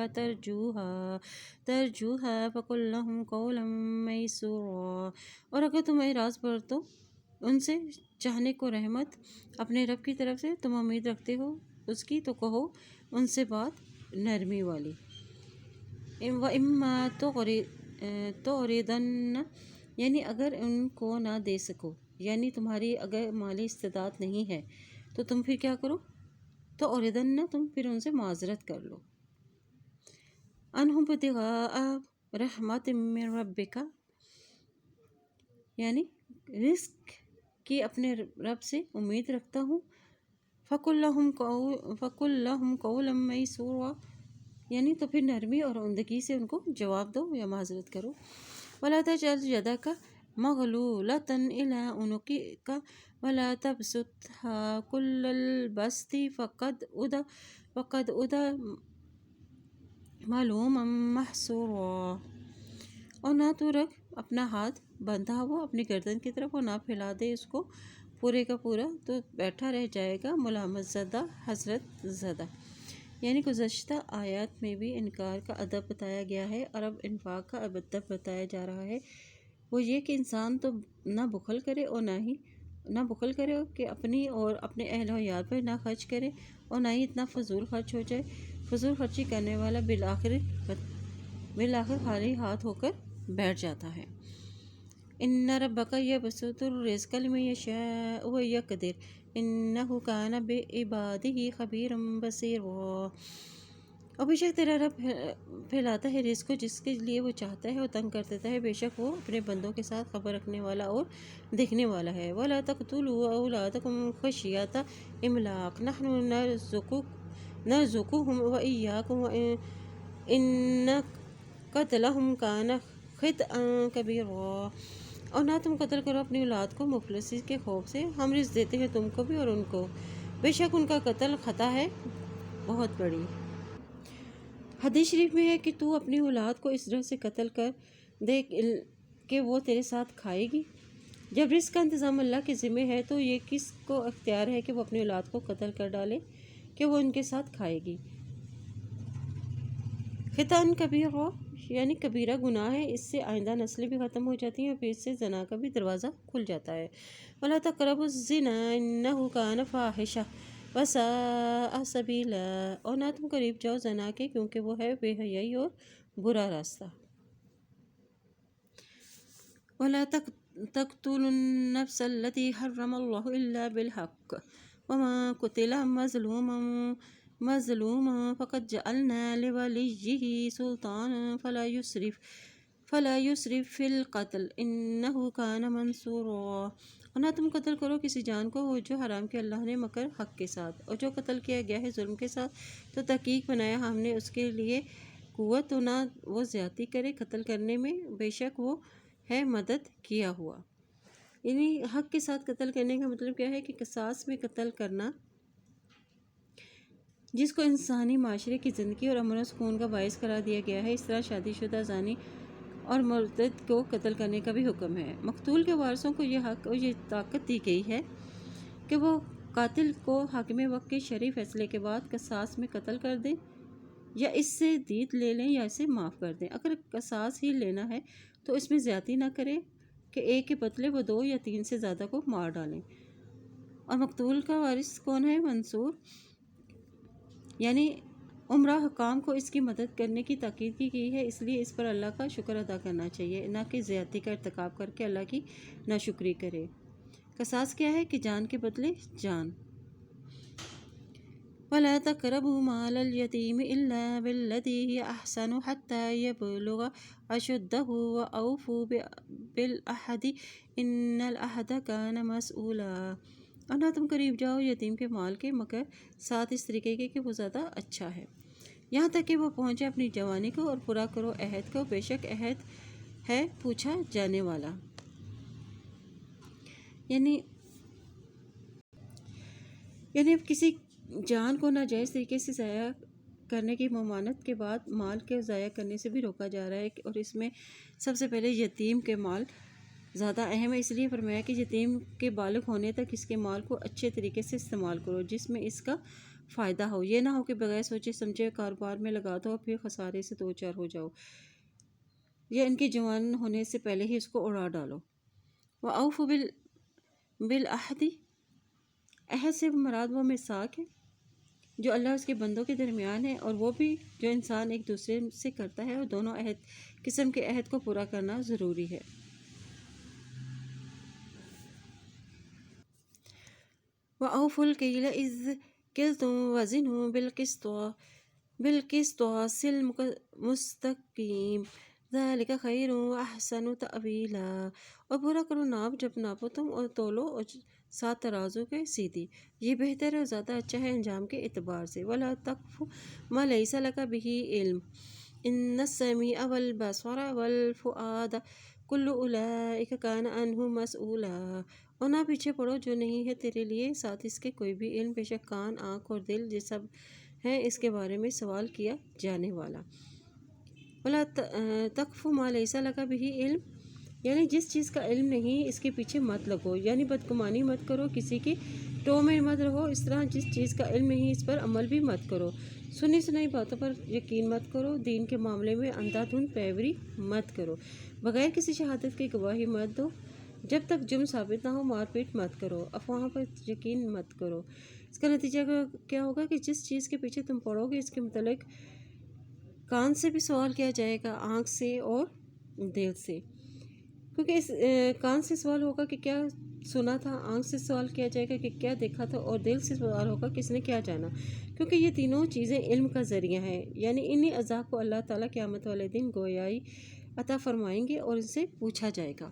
تَرْجُوهَا فَقُل لَّهُمْ قَوْلًا مَّيْسُورًا۔ اور اگر تم اعراض برتو ان سے چاہنے کو رحمت اپنے رب کی طرف سے، تم امید رکھتے ہو اس کی، تو کہو ان سے بات نرمی والی۔ وَإِمَّا تُعْرِضَنَّ، یعنی اگر ان کو نہ دے سکو، یعنی تمہاری اگر مالی استطاعت نہیں ہے تو تم پھر کیا کرو؟ تو اوردن نہ تم پھر ان سے معذرت کر لو۔ انہم ابتغاء رحمت من ربک، یعنی رزق کی اپنے رب سے امید رکھتا ہوں۔ فَقُلْ لَهُمْ قَوْلًا مَيْسُورًا، یعنی تو پھر نرمی اور عمدگی سے ان کو جواب دو یا معذرت کرو۔ وَلَا تَجْعَلْ يَدَكَ مَغْلُولَةً إِلَىٰ عُنُقِكَ وَلَا تَبْسُطْهَا كُلَّ الْبَسْطِ فَقَدْ مَلُومًا مَحْسُورًا، اور نہ تو رکھ اپنا ہاتھ بندھا ہوا اپنی گردن کی طرف اور نہ پھیلا دے اس کو پورے کا پورا، تو بیٹھا رہ جائے گا ملامت زدہ، حسرت زدہ۔ یعنی گزشتہ آیات میں بھی انکار کا ادب بتایا گیا ہے اور اب انفاق کا ادب بتایا جا رہا ہے۔ وہ یہ کہ انسان تو نہ بخل کرے اور نہ بخل کرے کہ اپنی اور اپنے اہل و عیال پر نہ خرچ کرے، اور نہ ہی اتنا فضول خرچ ہو جائے۔ فضول خرچی کرنے والا بالآخر خالی ہاتھ ہو کر بیٹھ جاتا ہے۔ ان ربک یبسط الرزق لمن یشاء ویقدر انہ کان بعبادہ خبیرا بصیرا، اور بے شک تیرا رب پھیلاتا ہے رزق کو جس کے لیے وہ چاہتا ہے اور تنگ کر دیتا ہے، بے شک وہ اپنے بندوں کے ساتھ خبر رکھنے والا اور دیکھنے والا ہے۔ وَلَا تَقْتُلُوا أَوْلَادَكُمْ خَشْيَةَ إِمْلَاقٍ نَحْنُ نَرْزُقُهُمْ وَإِيَّاكُمْ وَإِنَّ قَتْلَهُمْ كَانَ خِطْئًا كَبِيرًا، اور نہ تم قتل کرو اپنی اولاد کو مفلسی کے خوف سے، ہم رزق دیتے ہیں تم کو بھی اور ان کو، بے شک ان کا قتل خطا ہے بہت بڑی۔ حدیث شریف میں ہے کہ تو اپنی اولاد کو اس طرح سے قتل کر دے کہ وہ تیرے ساتھ کھائے گی۔ جب رزق کا انتظام اللہ کے ذمہ ہے تو یہ کس کو اختیار ہے کہ وہ اپنی اولاد کو قتل کر ڈالے کہ وہ ان کے ساتھ کھائے گی۔ خطأً کبیرہ، یعنی کبیرہ گناہ ہے، اس سے آئندہ نسلیں بھی ختم ہو جاتی ہیں اور پھر اس سے زنا کا بھی دروازہ کھل جاتا ہے۔ وَلَا تَقْرَبُوا الزِّنَا إِنَّهُ كَانَ فَاحِشَةً وَسَاءَ سَبِيلًا، اور نہ تم قریب جاؤ زنا کے کیونکہ وہ ہے بے حیائی اور برا راستہ۔ وَلَا تَقْتُلُوا النَّفْسَ الَّتِي حَرَّمَ اللَّهُ إِلَّا بِالْحَقِّ وَمَن قُتِلَ مظلوما فقد جعلنا لوليه سلطانا فلا يسرف في القتل انه كان منصورا، اور نہ تم قتل کرو کسی جان کو جو حرام کیا اللہ نے مگر حق کے ساتھ، اور جو قتل کیا گیا ہے ظلم کے ساتھ تو تحقیق بنایا ہم نے اس کے لیے قوت، تو نہ وہ زیادتی کرے قتل کرنے میں، بے شک وہ ہے مدد کیا ہوا۔ یعنی حق کے ساتھ قتل کرنے کا مطلب کیا ہے کہ قصاص میں قتل کرنا جس کو انسانی معاشرے کی زندگی اور امن و سکون کا باعث قرار دیا گیا ہے، اس طرح شادی شدہ زانی اور مرتد کو قتل کرنے کا بھی حکم ہے۔ مقتول کے وارثوں کو یہ حق اور یہ طاقت دی گئی ہے کہ وہ قاتل کو حاکم وقت کے شرعی فیصلے کے بعد قصاص میں قتل کر دیں یا اس سے دیت لے لیں یا اسے معاف کر دیں۔ اگر قصاص ہی لینا ہے تو اس میں زیادتی نہ کریں کہ ایک کے بدلے وہ 2 یا 3 سے زیادہ کو مار ڈالیں۔ اور مقتول کا وارث کون ہے؟ منصور، یعنی عمرہ حکام کو اس کی مدد کرنے کی تاکید کی گئی ہے، اس لیے اس پر اللہ کا شکر ادا کرنا چاہیے، نہ کہ زیادتی کا ارتکاب کر کے اللہ کی ناشکری کرے۔ قصاص کیا ہے کہ جان کے بدلے جان۔ وَلَا تَقْرَبُوا مَالَ الْيَتِيمِ إِلَّا بِالَّتِي هِيَ أَحْسَنُ حَتَّى يَبْلُغَ أَشُدَّهُ وَأَوْفُوا بِالْعَهْدِ إِنَّ الْعَهْدَ كَانَ مَسْئُولًا، اور نہ تم قریب جاؤ یتیم کے مال کے مگر ساتھ اس طریقے کے کہ وہ زیادہ اچھا ہے، یہاں تک کہ وہ پہنچے اپنی جوانی کو، اور پورا کرو عہد کو، بے شک عہد ہے پوچھا جانے والا۔ یعنی اب کسی جان کو ناجائز طریقے سے ضائع کرنے کی ممانعت کے بعد مال کے ضائع کرنے سے بھی روکا جا رہا ہے، اور اس میں سب سے پہلے یتیم کے مال زیادہ اہم ہے، اس لیے فرمایا کہ یتیم کے بالغ ہونے تک اس کے مال کو اچھے طریقے سے استعمال کرو جس میں اس کا فائدہ ہو، یہ نہ ہو کہ بغیر سوچے سمجھے کاروبار میں لگا دو اور پھر خسارے سے 2-4 ہو جاؤ، یا ان کے جوان ہونے سے پہلے ہی اس کو اڑا ڈالو۔ وَأَوْفُوا بِالْعَهْدِ، عہد سے مراد وہ میثاق ہے جو اللہ اس کے بندوں کے درمیان ہے، اور وہ بھی جو انسان ایک دوسرے سے کرتا ہے، اور دونوں قسم کے عہد کو پورا کرنا ضروری ہے۔ وَأَوْفُوا الْكَيْلَ إِذْ كِلْتُمْ وَزِنُوا بالقسطاس المستقیم ذالک خیر وأحسن تأویلا۔ اور پورا کرو ناپ جب ناپو تم، اور تولو اور ساتھ ترازو کے سیدھی، یہ بہتر اور زیادہ اچھا ہے انجام کے اعتبار سے۔ وَلَا تَقْفُ مَا لَيْسَ لَكَ بِهِ عِلْمٌ إِنَّ السَّمِيعَ وَالْبَصَرَ وَالْفُؤَادَ كُلُّ أُولَئِكَ كَانَ عَنْهُ مسؤولا۔ اور نہ پیچھے پڑو جو نہیں ہے تیرے لیے ساتھ اس کے کوئی بھی علم، بے شک کان، آنکھ اور دل یہ سب ہے اس کے بارے میں سوال کیا جانے والا۔ وَلَا تَقْفُ مَا لَيْسَ لَكَ بِهِ عِلْمٌ، یعنی جس چیز کا علم نہیں اس کے پیچھے مت لگو، یعنی بدگمانی مت کرو، کسی کی ٹو میں مت رہو، اس طرح جس چیز کا علم نہیں اس پر عمل بھی مت کرو، سنی سنائی باتوں پر یقین مت کرو، دین کے معاملے میں اندھا دھند پیروی مت کرو، بغیر کسی شہادت کی گواہی مت دو، جب تک جرم ثابت نہ ہو مار پیٹ مت کرو، افواہوں پر یقین مت کرو۔ اس کا نتیجہ کیا ہوگا کہ جس چیز کے پیچھے تم پڑو گے اس کے متعلق کان سے بھی سوال کیا جائے گا، آنکھ سے اور دل سے، کیونکہ اس کان سے سوال ہوگا کہ کیا سنا تھا، آنکھ سے سوال کیا جائے گا کہ کیا دیکھا تھا، اور دل سے سوال ہوگا کس نے کیا جانا، کیونکہ یہ تینوں چیزیں علم کا ذریعہ ہیں، یعنی انہی اعضاء کو اللہ تعالیٰ قیامت والے دن گویائی عطا فرمائیں گے اور ان سے پوچھا جائے گا۔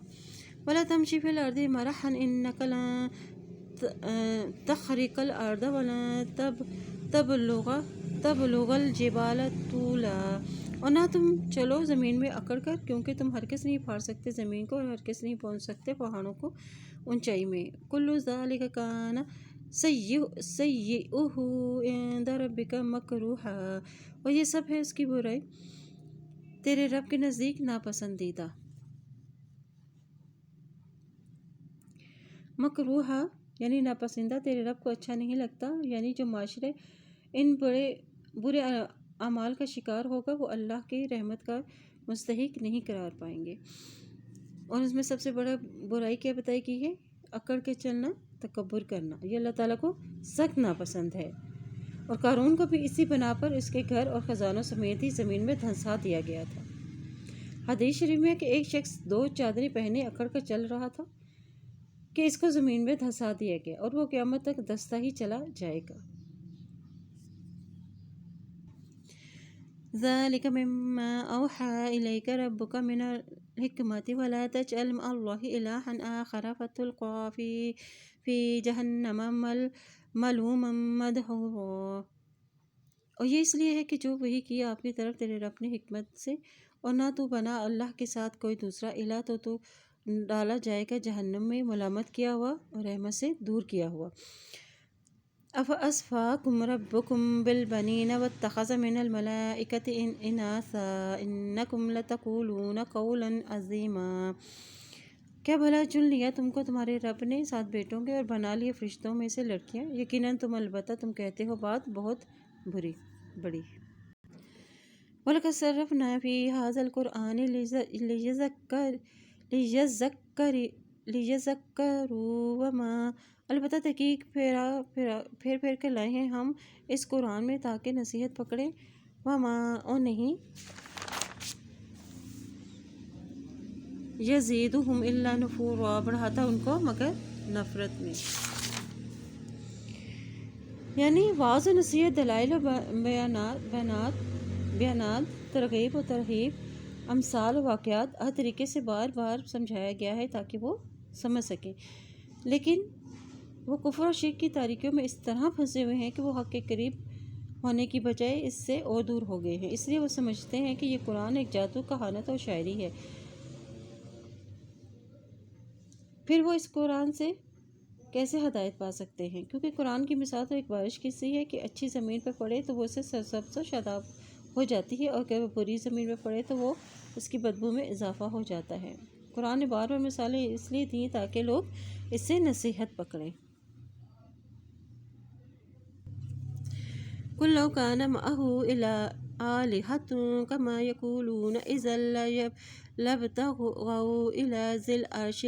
وَلَا تَمْشِ فِي الْأَرْضِ مَرَحًا إِنَّكَ لَن تَخْرِقَ الْأَرْضَ وَلَن تَبْلُغَ الْجِبَالَ طُولًا، اور نہ تم چلو زمین میں اکڑ کر، کیونکہ تم ہرگز نہیں پھاڑ سکتے زمین کو اور ہرگز نہیں پہنچ سکتے پہاڑوں کو اونچائی میں۔ كُلُّ ذَلِكَ كَانَ سَيِّئُهُ عِندَ رَبِّكَ مَكْرُوهًا، اور یہ سب ہے اس کی برائی تیرے رب کے نزدیک ناپسندیدہ۔ مکروہا یعنی ناپسندہ، تیرے رب کو اچھا نہیں لگتا، یعنی جو معاشرے ان برے اعمال کا شکار ہوگا وہ اللہ کی رحمت کا مستحق نہیں قرار پائیں گے۔ اور اس میں سب سے بڑا برائی کیا بتائی گئی ہے؟ اکڑ کے چلنا، تکبر کرنا، یہ اللہ تعالیٰ کو سخت ناپسند ہے۔ اور قارون کو بھی اسی بنا پر اس کے گھر اور خزانوں سمیت ہی زمین میں دھنسا دیا گیا تھا۔ حدیث شریف میں کہ ایک شخص 2 چادریں پہنے اکڑ کر چل رہا تھا کہ اس کو زمین میں دھنسا دیا گیا اور وہ قیامت تک دھنستا ہی چلا جائے گا۔ ذَلِكَ مِمَّا أَوْحَى إِلَيْكَ رَبُّكَ مِنَ الْحِكْمَةِ وَلَا تَجْعَلْ مَعَ اللَّهِ إِلَٰهًا آخَرَ فَتُلْقَىٰ فِي جَهَنَّمَ مَلُومًا مَدْحُورًا۔ اور یہ اس لیے ہے کہ جو وحی کیا آپ کی طرف تیرے رب نے حکمت سے، اور نہ تو بنا اللہ کے ساتھ کوئی دوسرا الہ، تو ڈالا جائے گا جہنم میں ملامت کیا ہوا اور رحمت سے دور کیا ہوا۔ أَفَأَصْفَاكُمْ رَبُّكُمْ بِالْبَنِينَ وَاتَّخَذَ مِنَ الْمَلَائِكَةِ إِنَاثًا إِنَّكُمْ لَتَقُولُونَ قَوْلًا عَظِيمًا۔ کیا بھلا چن لیا تم کو تمہارے رب نے 7 بیٹوں کے اور بنا لیے فرشتوں میں سے لڑکیاں، یقیناً البتہ تم کہتے ہو بات بہت بڑی۔ وَلَقَدْ صَرَّفْنَا فِي هَٰذَا الْقُرْآنِ لِيَذَّكَّرُوا وَمَا، البتہ تحقیق پھیر کر لائے ہیں ہم اس قرآن میں تاکہ نصیحت پکڑیں، وَمَا، اور نہیں، يَزِيدُهُمْ إِلَّا نُفُورًا، بڑھاتا ان کو مگر نفرت میں۔ یعنی واعظ و نصیحت، دلائل و بیانات، ترغیب و ترہیب، امثال و واقعات، ہر طریقے سے بار بار سمجھایا گیا ہے تاکہ وہ سمجھ سکیں، لیکن وہ کفر و شرک کی تاریکیوں میں اس طرح پھنسے ہوئے ہیں کہ وہ حق کے قریب ہونے کی بجائے اس سے اور دور ہو گئے ہیں، اس لیے وہ سمجھتے ہیں کہ یہ قرآن ایک جادو، کہانت اور شاعری ہے۔ پھر وہ اس قرآن سے کیسے ہدایت پا سکتے ہیں؟ کیونکہ قرآن کی مثال تو ایک بارش کی سی ہے کہ اچھی زمین پر پڑے تو وہ اسے سرسبز و شاداب ہو جاتی ہے، اور اگر وہ بری زمین پر پڑے تو وہ اس کی بدبو میں اضافہ ہو جاتا ہے۔ قرآن نے بار بار مثالیں اس لیے دیں تاکہ لوگ اس سے نصیحت پکڑیں۔ قُل لَّوْ كَانَ مَعَهُ آلِهَةٌ كَمَا يَقُولُونَ إِذًا لَّابْتَغَوْا إِلَىٰ ذِي الْعَرْشِ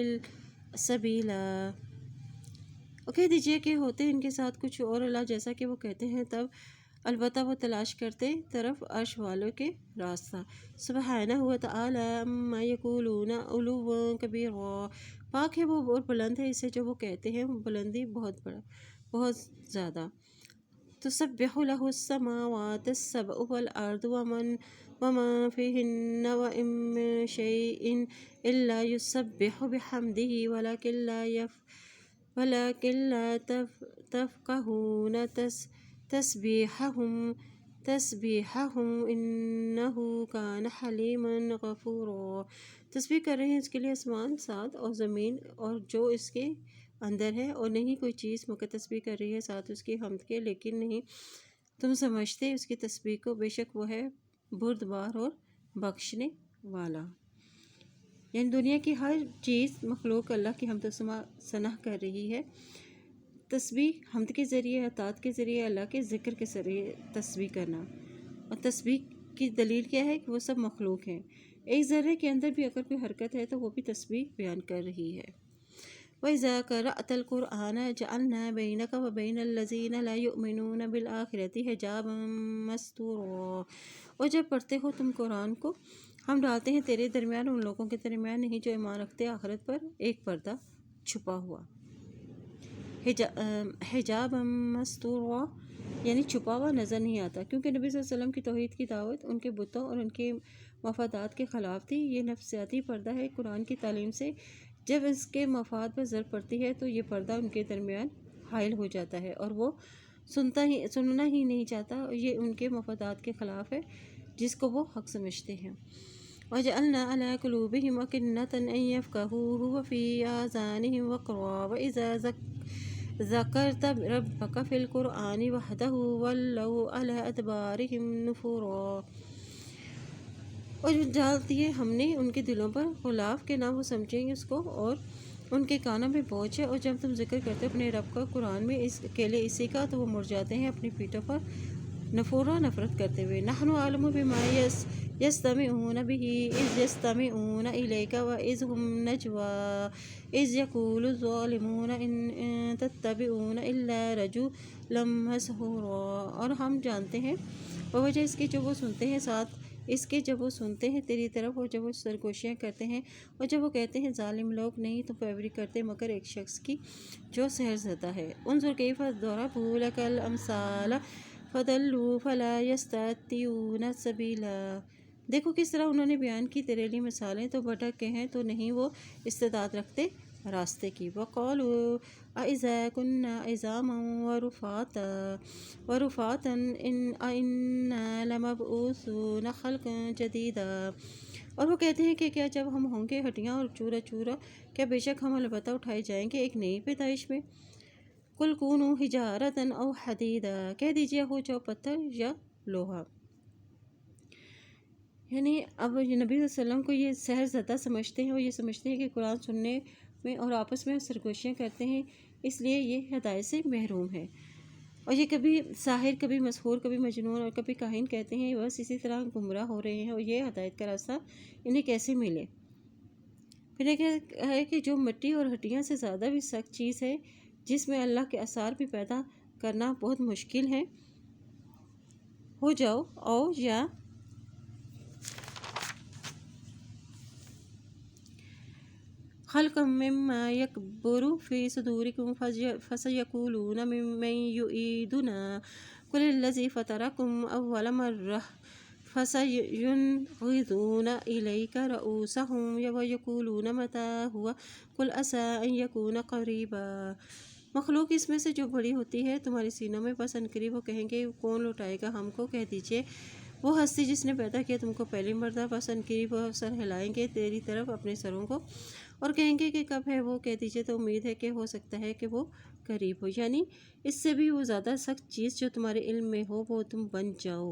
سَبِيلًا۔ اور کہہ دیجئے کہ ہوتے ان کے ساتھ کچھ اور اللہ جیسا کہ وہ کہتے ہیں، تب البتہ وہ تلاش کرتے طرف عرش والوں کے راستہ۔ سبحانہ وتعالی عما یقولون علوا کبیرا، پاک ہے وہ اور بلند ہے اس سے جو وہ کہتے ہیں، بلندی بہت بڑا۔ بہت زیادہ۔ تسبح له السماوات السبع والأرض وما فيهن وإن من شيء إلا يسبح بحمده ولكن لا تفقهون تسبيحهم إنه كان حليما غفورا۔ تسبیح کر رہے ہیں اس کے لیے آسمان ساتھ اور زمین اور جو اس کے اندر ہے، اور نہیں کوئی چیز مگر تسبیح کر رہی ہے ساتھ اس کی حمد کے، لیکن نہیں تم سمجھتے اس کی تسبیح کو، بے شک وہ ہے بردبار اور بخشنے والا۔ یعنی دنیا کی ہر چیز مخلوق اللہ کی حمد و ثنا کر رہی ہے۔ تسبیح حمد کے ذریعے، اطاعت کے ذریعے، اللہ کے ذکر کے ذریعے تسبیح کرنا۔ اور تسبیح کی دلیل کیا ہے کہ وہ سب مخلوق ہیں۔ ایک ذرے کے اندر بھی اگر کوئی حرکت ہے تو وہ بھی تسبیح بیان کر رہی ہے۔ وَإِذَا قَرَأْتَ الْقُرْآنَ جَعَلْنَا بَيْنَكَ وَبَيْنَ الَّذِينَ لَا يُؤْمِنُونَ بِالْآخِرَةِ حِجَابًا مَسْتُورًا۔ اور جب پڑھتے ہو تم قرآن کو، ہم ڈالتے ہیں تیرے درمیان ان لوگوں کے درمیان نہیں جو ایمان رکھتے آخرت پر، ایک پردہ چھپا ہوا۔ حجابًا مستورا یعنی چھپا ہوا نظر نہیں آتا، کیونکہ نبی صلی اللہ علیہ وسلم کی توحید کی دعوت ان کے بتوں اور ان کے مفادات کے خلاف تھی۔ یہ نفسیاتی پردہ ہے قرآن کی تعلیم سے، جب اس کے مفاد پر ضرب پڑتی ہے تو یہ پردہ ان کے درمیان حائل ہو جاتا ہے اور وہ سننا ہی نہیں چاہتا، یہ ان کے مفادات کے خلاف ہے جس کو وہ حق سمجھتے ہیں۔ وَجَعَلْنَا عَلَىٰ قُلُوبِهِمْ أَكِنَّةً أَن يَفْقَهُوهُ وَفِي آذَانِهِمْ وَقْرًا وَإِذَا ذَكَرْتَ رَبَّكَ فِي الْقُرْآنِ وَحْدَهُ وَلَّوْا عَلَىٰ أَدْبَارِهِمْ نُفُورًا۔ اور ڈال دیے ہم نے ان کے دلوں پر غلاف کے نہ وہ سمجھیں گے اس کو، اور ان کے کانوں میں بوجھ ہے، اور جب تم ذکر کرتے اپنے رب کا قرآن میں اکیلے اسی کا، تو وہ مڑ جاتے ہیں اپنی پیٹھوں پر نفورا نفرت کرتے ہوئے۔ نحن اعلم بما يستمعون به اذ يستمعون اليك واذ هم نجوى اذ يقول الظالمون ان تتبعون الا رجلا مسحورا۔ اور ہم جانتے ہیں بوجہ اس کے جو وہ سنتے ہیں، ساتھ اس کے جب وہ سنتے ہیں تیری طرف، اور جب وہ سرگوشیاں کرتے ہیں، اور جب وہ کہتے ہیں ظالم لوگ نہیں تو پیروی کرتے مگر ایک شخص کی جو سحر زدہ ہے۔ انظر کیف ضربوا لك الامثال فضلوا فلا يستطيعون سبیلا۔ دیکھو کس طرح انہوں نے بیان کی تیرے لیے مثالیں، تو بھٹک کے ہیں تو نہیں وہ استطاعت رکھتے راستے کی۔ وَقَالُوا أَإِذَا كُنَّا عِظَامًا وَرُفَاتًا أَإِنَّا لَمَبْعُوثُونَ خَلْقًا جَدِيدًا۔ اور وہ کہتے ہیں کہ کیا جب ہم ہوں گے ہڈیاں اور چورا چورا، کیا بے شک ہم البتہ اٹھائے جائیں گے ایک نئی پیدائش میں۔ قُلْ كُونُوا حِجَارَةً أَوْ حَدِيدًا، کہہ دیجیے ہو جاؤ پتھر یا لوہا۔ یعنی اب نبی صلی اللہ علیہ وسلم کو یہ سحر زدہ سمجھتے ہیں، اور یہ سمجھتے ہیں کہ قرآن سننے میں اور آپس میں سرگوشیاں کرتے ہیں، اس لیے یہ ہدایت سے محروم ہے۔ اور یہ کبھی ساحر، کبھی مسحور، کبھی مجنون اور کبھی کاہن کہتے ہیں، بس اسی طرح گمراہ ہو رہے ہیں، اور یہ ہدایت کا راستہ انہیں کیسے ملے۔ پھر ایک ہے کہ جو مٹی اور ہڈیاں سے زیادہ بھی سخت چیز ہے، جس میں اللہ کے آثار بھی پیدا کرنا بہت مشکل ہے۔ ہو جاؤ او یا خلقا مما يكبر في صدوركم فسيقولون من يعيدنا قل الذي فطركم أول مرة فسينغضون إليك رؤوسهم ويقولون متى هو قل عسى أن يكون قريبا۔ مخلوق اس میں سے جو بڑی ہوتی ہے تمہارے سینوں میں، بس عنقریب وہ کہیں گے کون لوٹائے گا ہم کو، کہہ دیجئے وہ ہستی جس نے پیدا کیا تم کو پہلی مرتبہ، بس عنقریب وہ سر ہلائیں گے تیری طرف اپنے سروں کو، اور کہیں گے کہ کب ہے وہ، کہہ دیجئے تو امید ہے کہ ہو سکتا ہے کہ وہ قریب ہو، یعنی اس سے بھی وہ زیادہ سخت چیز جو تمہارے علم میں ہو وہ تم بن جاؤ۔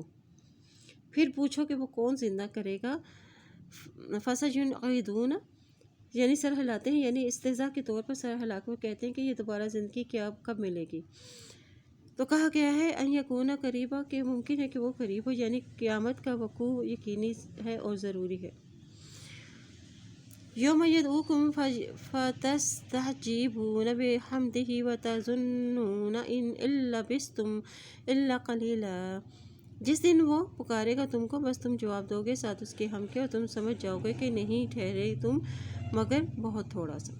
پھر پوچھو کہ وہ کون زندہ کرے گا۔ فَسَيُنْعِدُونَ یعنی سر ہلاتے ہیں، یعنی استہزاء کے طور پر سر ہلا کر کہتے ہیں کہ یہ دوبارہ زندگی کب ملے گی۔ تو کہا گیا ہے ان یکون قریبا کہ ممکن ہے کہ وہ قریب ہو، یعنی قیامت کا وقوع یقینی ہے اور ضروری ہے۔ یوم یدعوکم فتستجیبون بحمدہ وتظنون ان لبثتم الا قلیلا۔ جس دن وہ پکارے گا تم کو، بس تم جواب دو گے ساتھ اس کے حمد کے، اور تم سمجھ جاؤ گے کہ نہیں ٹھہرے تم مگر بہت تھوڑا سا۔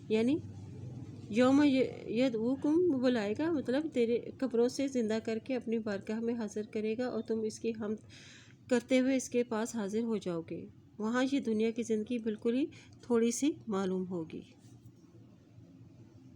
یعنی یوم یدعوکم، وہ بلائے گا، مطلب تیرے قبروں سے زندہ کر کے اپنی بارگاہ میں حاضر کرے گا، اور تم اس کی حمد کرتے ہوئے اس کے پاس حاضر ہو جاؤ گے۔ وہاں یہ دنیا کی زندگی بالکل ہی تھوڑی سی معلوم ہوگی۔